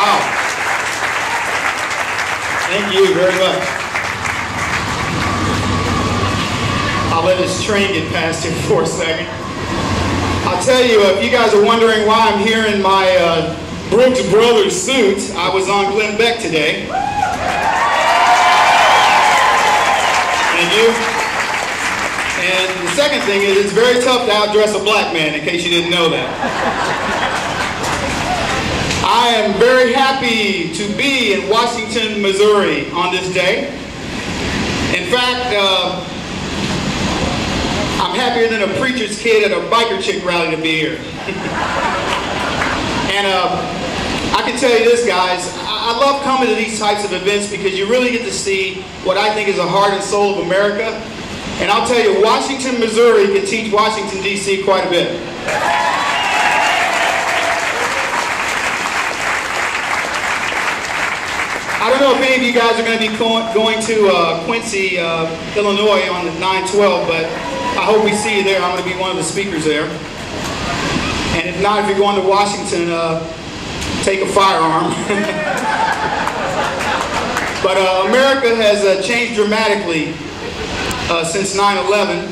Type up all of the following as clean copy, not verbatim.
Wow. Thank you very much. I'll let this train get past here for a second. I'll tell you, if you guys are wondering why I'm here in my Brooks Brothers suit, I was on Glenn Beck today. Thank you. And the second thing is, it's very tough to outdress a black man, in case you didn't know that. I am very happy to be in Washington, Missouri on this day. In fact, I'm happier than a preacher's kid at a biker chick rally to be here. And I can tell you this, guys, I love coming to these types of events because you really get to see what I think is the heart and soul of America. And I'll tell you, Washington, Missouri can teach Washington, D.C. quite a bit. I don't know if any of you guys are going to be going to Quincy, Illinois on the 9/12, but I hope we see you there. I'm going to be one of the speakers there. And if not, if you're going to Washington, take a firearm. But America has changed dramatically since 9/11.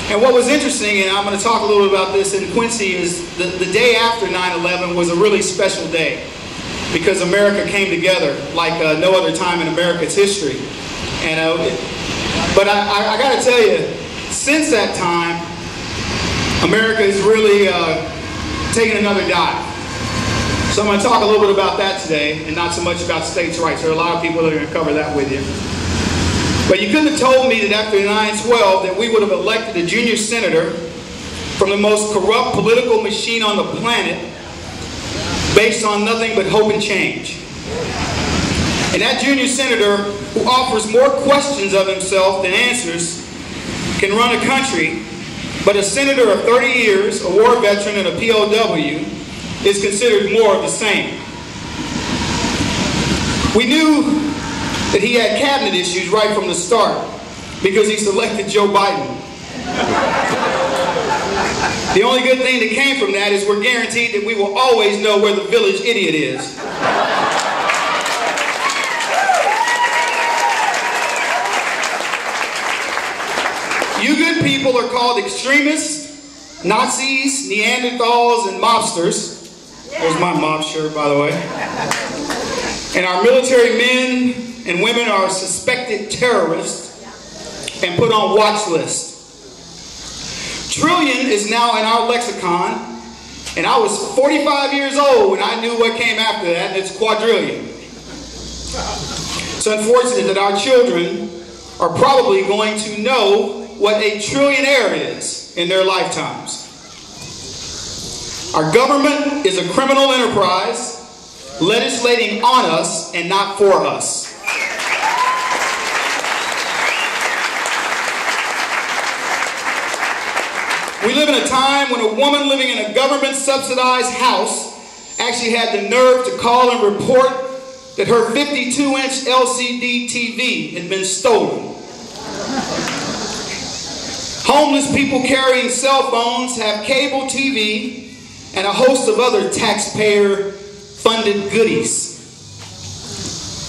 And what was interesting, and I'm going to talk a little bit about this in Quincy, is the day after 9/11 was a really special day, because America came together like no other time in America's history. And but I got to tell you, since that time, America has really taken another dive. So I'm going to talk a little bit about that today, and not so much about states' rights. There are a lot of people that are going to cover that with you. But you couldn't have told me that after 9/12 that we would have elected a junior senator from the most corrupt political machine on the planet based on nothing but hope and change. And that junior senator, who offers more questions of himself than answers, can run a country, but a senator of 30 years, a war veteran, and a POW is considered more of the same. We knew that he had cabinet issues right from the start because he selected Joe Biden. The only good thing that came from that is we're guaranteed that we will always know where the village idiot is. You good people are called extremists, Nazis, Neanderthals, and mobsters. There's my mob shirt, by the way. And our military men and women are suspected terrorists and put on watch lists. Trillion is now in our lexicon, and I was 45 years old when I knew what came after that, and it's quadrillion. It's unfortunate that our children are probably going to know what a trillionaire is in their lifetimes. Our government is a criminal enterprise legislating on us and not for us. We live in a time when a woman living in a government-subsidized house actually had the nerve to call and report that her 52-inch LCD TV had been stolen. Homeless people carrying cell phones have cable TV and a host of other taxpayer-funded goodies.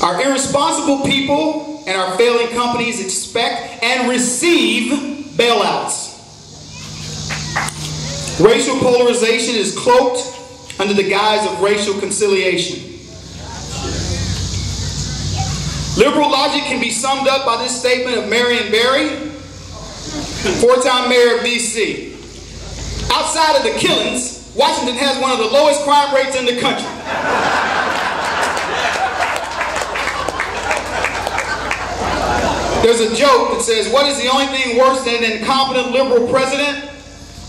Our irresponsible people and our failing companies expect and receive bailouts. Racial polarization is cloaked under the guise of racial conciliation. Liberal logic can be summed up by this statement of Marion Barry, four-time mayor of D.C. Outside of the killings, Washington has one of the lowest crime rates in the country. There's a joke that says, what is the only thing worse than an incompetent liberal president?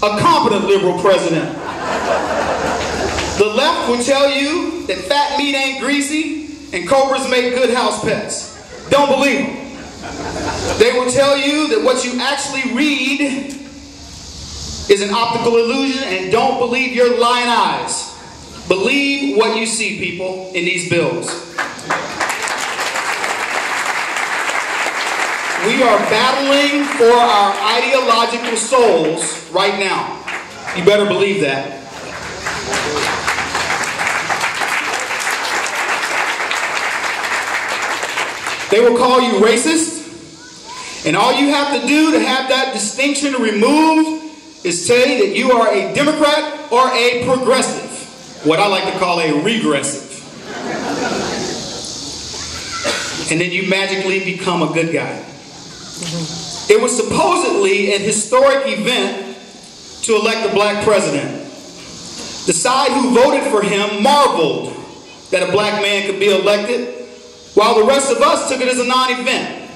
A competent liberal president. The left will tell you that fat meat ain't greasy and cobras make good house pets. Don't believe them. They will tell you that what you actually read is an optical illusion, and don't believe your lying eyes. Believe what you see, people, in these bills. We are battling for our ideological souls right now. You better believe that. They will call you racist. And all you have to do to have that distinction removed is say that you are a Democrat or a progressive. What I like to call a regressive. And then you magically become a good guy. It was supposedly an historic event to elect a black president. The side who voted for him marveled that a black man could be elected, while the rest of us took it as a non-event.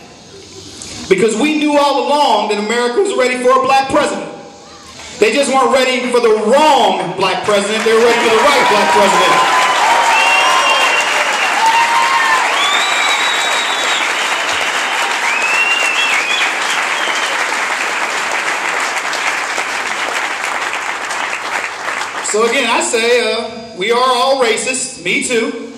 Because we knew all along that America was ready for a black president. They just weren't ready for the wrong black president, they were ready for the right black president. So again, I say, we are all racist, me too.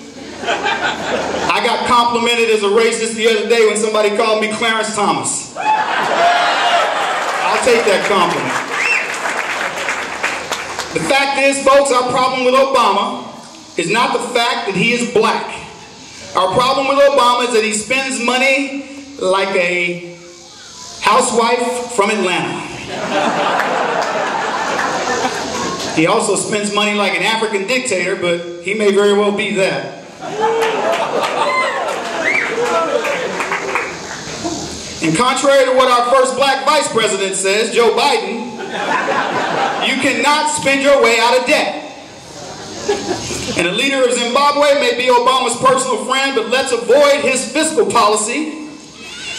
I got complimented as a racist the other day when somebody called me Clarence Thomas. I'll take that compliment. The fact is, folks, our problem with Obama is not the fact that he is black. Our problem with Obama is that he spends money like a housewife from Atlanta. He also spends money like an African dictator, but he may very well be that. And contrary to what our first black vice president says, Joe Biden, you cannot spend your way out of debt. And the leader of Zimbabwe may be Obama's personal friend, but let's avoid his fiscal policy.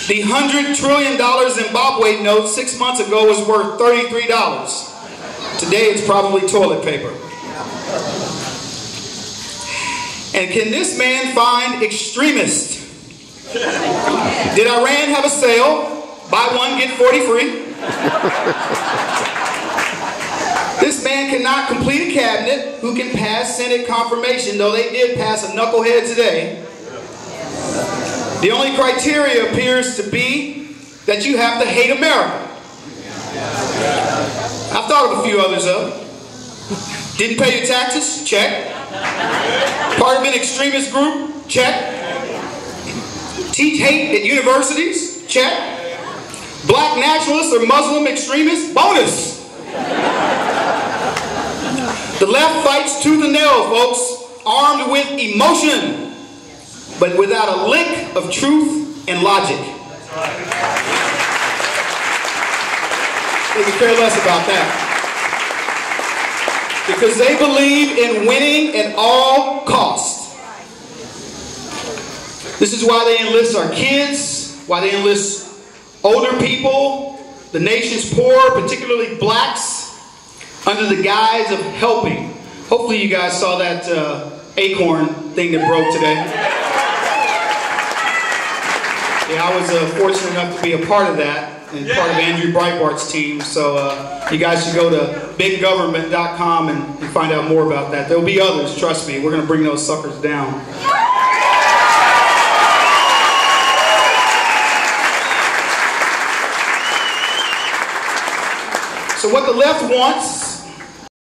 The $100 trillion Zimbabwe note 6 months ago was worth $33. Today it's probably toilet paper. And can this man find extremists? Did Iran have a sale? Buy one, get 40 free? This man cannot complete a cabinet who can pass Senate confirmation, though they did pass a knucklehead today. The only criteria appears to be that you have to hate America. I've thought of a few others though. Didn't pay your taxes? Check. Part of an extremist group? Check. Teach hate at universities? Check. Black nationalists or Muslim extremists? Bonus. The left fights tooth and nail, folks, armed with emotion, but without a lick of truth and logic. They could care less about that. Because they believe in winning at all costs. This is why they enlist our kids, why they enlist older people, the nation's poor, particularly blacks, under the guise of helping. Hopefully you guys saw that acorn thing that broke today. Yeah, I was fortunate enough to be a part of that. And part of Andrew Breitbart's team, so you guys should go to biggovernment.com and find out more about that. There'll be others, trust me. We're going to bring those suckers down. So what the left wants